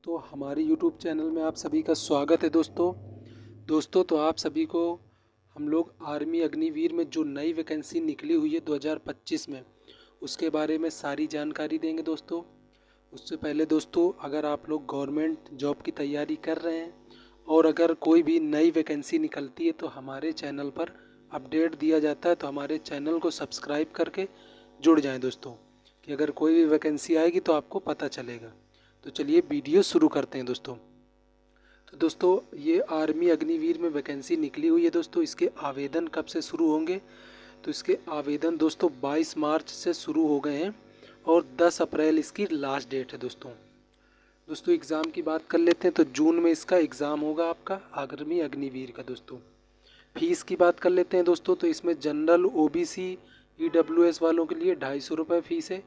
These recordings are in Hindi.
तो हमारे YouTube चैनल में आप सभी का स्वागत है दोस्तों तो आप सभी को हम लोग आर्मी अग्निवीर में जो नई वैकेंसी निकली हुई है 2025 में उसके बारे में सारी जानकारी देंगे दोस्तों। उससे पहले दोस्तों, अगर आप लोग गवर्नमेंट जॉब की तैयारी कर रहे हैं और अगर कोई भी नई वैकेंसी निकलती है तो हमारे चैनल पर अपडेट दिया जाता है, तो हमारे चैनल को सब्सक्राइब करके जुड़ जाएं दोस्तों, कि अगर कोई भी वैकेंसी आएगी तो आपको पता चलेगा। तो चलिए वीडियो शुरू करते हैं दोस्तों। तो दोस्तों, ये आर्मी अग्निवीर में वैकेंसी निकली हुई है दोस्तों। इसके आवेदन कब से शुरू होंगे? तो इसके आवेदन दोस्तों 22 मार्च से शुरू हो गए हैं और 10 अप्रैल इसकी लास्ट डेट है दोस्तों एग्ज़ाम की बात कर लेते हैं तो जून में इसका एग्ज़ाम होगा आपका आर्मी अग्निवीर का दोस्तों। फीस की बात कर लेते हैं दोस्तों, तो इसमें जनरल, ओबीसी, ईडब्ल्यूएस वालों के लिए 250 रुपये फ़ीस है।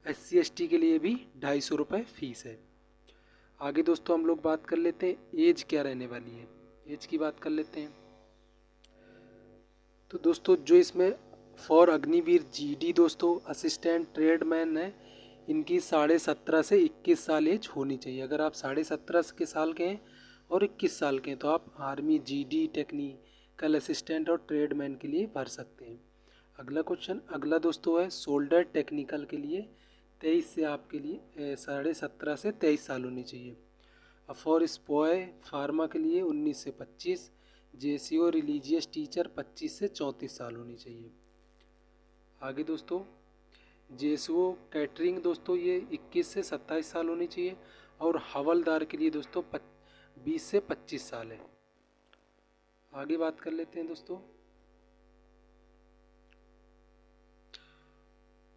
SC ST के लिए भी 250 रुपये फ़ीस है। आगे दोस्तों हम लोग बात कर लेते हैं एज क्या रहने वाली है। एज की बात कर लेते हैं तो दोस्तों जो इसमें फॉर अग्निवीर GD दोस्तों असिस्टेंट ट्रेडमैन है, इनकी 17.5 से 21 साल एज होनी चाहिए। अगर आप 17.5 के साल के हैं और 21 साल के हैं तो आप आर्मी GD टेक्निकल असिस्टेंट और ट्रेडमैन के लिए भर सकते हैं। अगला दोस्तों है सोल्डर टेक्निकल के लिए 23 से आपके लिए 17.5 से 23 साल होनी चाहिए। फॉर स्पॉय फार्मा के लिए 19 से 25, JCO रिलीजियस टीचर 25 से 34 साल होनी चाहिए। आगे दोस्तों JCO कैटरिंग दोस्तों ये 21 से 27 साल होनी चाहिए और हवलदार के लिए दोस्तों 20 से 25 साल है। आगे बात कर लेते हैं दोस्तों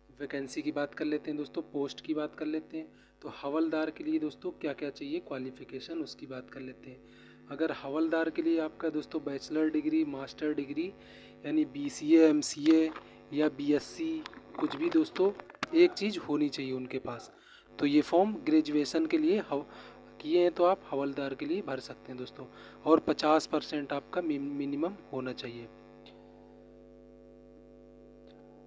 वैकेंसी की बात कर लेते हैं दोस्तों, पोस्ट की बात कर लेते हैं। तो हवलदार के लिए दोस्तों क्या क्या चाहिए क्वालिफ़िकेशन, उसकी बात कर लेते हैं। अगर हवलदार के लिए आपका दोस्तों बैचलर डिग्री, मास्टर डिग्री यानी BCA, MCA या BSc कुछ भी दोस्तों एक चीज़ होनी चाहिए उनके पास। तो ये फॉर्म ग्रेजुएशन के लिए किए हैं तो आप हवलदार के लिए भर सकते हैं दोस्तों, और 50% आपका मिनिमम होना चाहिए।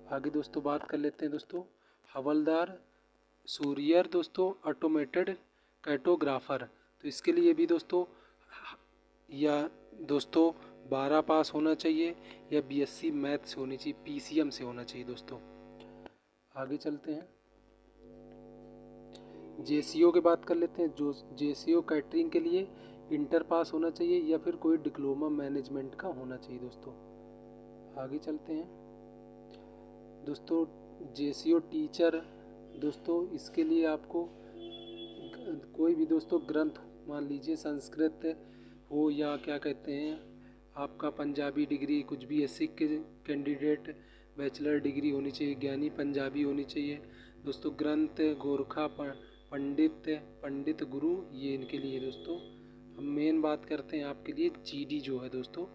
आगे दोस्तों बात कर लेते हैं दोस्तों हवलदार सूरियर दोस्तों ऑटोमेटेड कैटोग्राफर। तो इसके लिए भी दोस्तों या दोस्तों 12 पास होना चाहिए या BSc मैथ से होनी चाहिए, PCM से होना चाहिए दोस्तों। आगे चलते हैं JCO की बात कर लेते हैं। जो JCO कैटरिंग के लिए इंटर पास होना चाहिए या फिर कोई डिप्लोमा मैनेजमेंट का होना चाहिए दोस्तों। आगे चलते हैं दोस्तों JCO टीचर दोस्तों, इसके लिए आपको कोई भी दोस्तों ग्रंथ, मान लीजिए संस्कृत हो या क्या कहते हैं आपका पंजाबी डिग्री, कुछ भी ऐसी के कैंडिडेट बैचलर डिग्री होनी चाहिए, ज्ञानी पंजाबी होनी चाहिए दोस्तों। ग्रंथ, गोरखा पंडित गुरु, ये इनके लिए दोस्तों। हम मेन बात करते हैं आपके लिए GD जो है दोस्तों,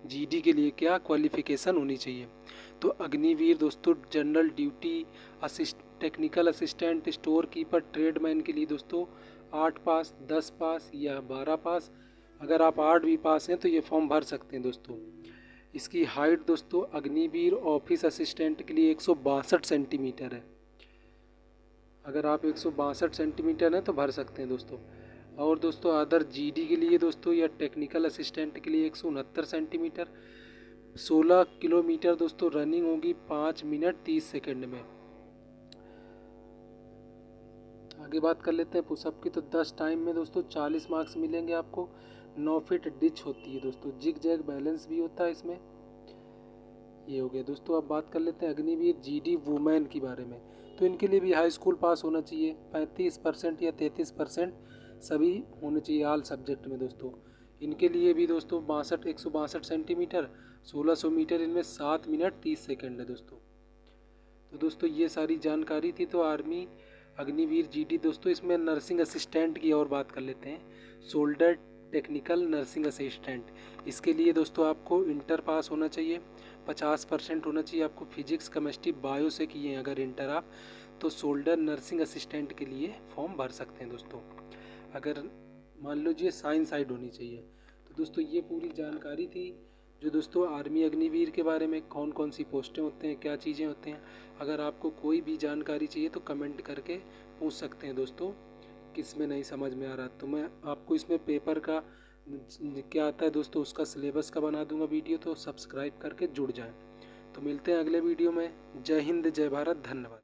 GD के लिए क्या क्वालिफ़िकेशन होनी चाहिए। तो अग्निवीर दोस्तों general duty technical assistant, store keeper, tradesman के लिए दोस्तों 8 पास, 10 पास या 12 पास। अगर आप 8 भी पास हैं तो ये फॉर्म भर सकते हैं दोस्तों। इसकी हाइट दोस्तों अग्निवीर ऑफिस असिस्टेंट के लिए 162 सेंटीमीटर है। अगर आप 162 सेंटीमीटर हैं तो भर सकते हैं दोस्तों। और दोस्तों अदर GD के लिए दोस्तों या टेक्निकल असिस्टेंट के लिए 169 सेंटीमीटर। 16 किलोमीटर दोस्तों रनिंग होगी 5 मिनट 30 सेकेंड में। आगे बात कर लेते हैं पुशअप की। तो 10 टाइम में दोस्तों 40 मार्क्स मिलेंगे आपको। 9 फीट डिच होती है दोस्तों, जिग जैग बैलेंस भी होता है इसमें। ये हो गया दोस्तों। अब बात कर लेते हैं अग्निवीर GD वुमेन के बारे में। तो इनके लिए भी हाई स्कूल पास होना चाहिए, 35% या 33% सभी होने चाहिए ऑल सब्जेक्ट में दोस्तों। इनके लिए भी दोस्तों 162 सेंटीमीटर, 1600 मीटर, इनमें 7 मिनट 30 सेकेंड है दोस्तों। तो दोस्तों ये सारी जानकारी थी तो आर्मी अग्निवीर GD दोस्तों। इसमें नर्सिंग असिस्टेंट की और बात कर लेते हैं। शोल्डर टेक्निकल नर्सिंग असिस्टेंट, इसके लिए दोस्तों आपको इंटर पास होना चाहिए, 50% होना चाहिए आपको फिजिक्स, केमिस्ट्री, बायो से किए हैं अगर इंटर आप, तो शोल्डर नर्सिंग असिस्टेंट के लिए फॉर्म भर सकते हैं दोस्तों। अगर मान लीजिए साइंस साइड होनी चाहिए। तो दोस्तों ये पूरी जानकारी थी जो दोस्तों आर्मी अग्निवीर के बारे में कौन कौन सी पोस्टें होते हैं, क्या चीज़ें होते हैं। अगर आपको कोई भी जानकारी चाहिए तो कमेंट करके पूछ सकते हैं दोस्तों किस में नहीं समझ में आ रहा तो मैं आपको इसमें पेपर का क्या आता है दोस्तों उसका सिलेबस का बना दूंगा वीडियो, तो सब्सक्राइब करके जुड़ जाएं। तो मिलते हैं अगले वीडियो में। जय हिंद, जय भारत, धन्यवाद।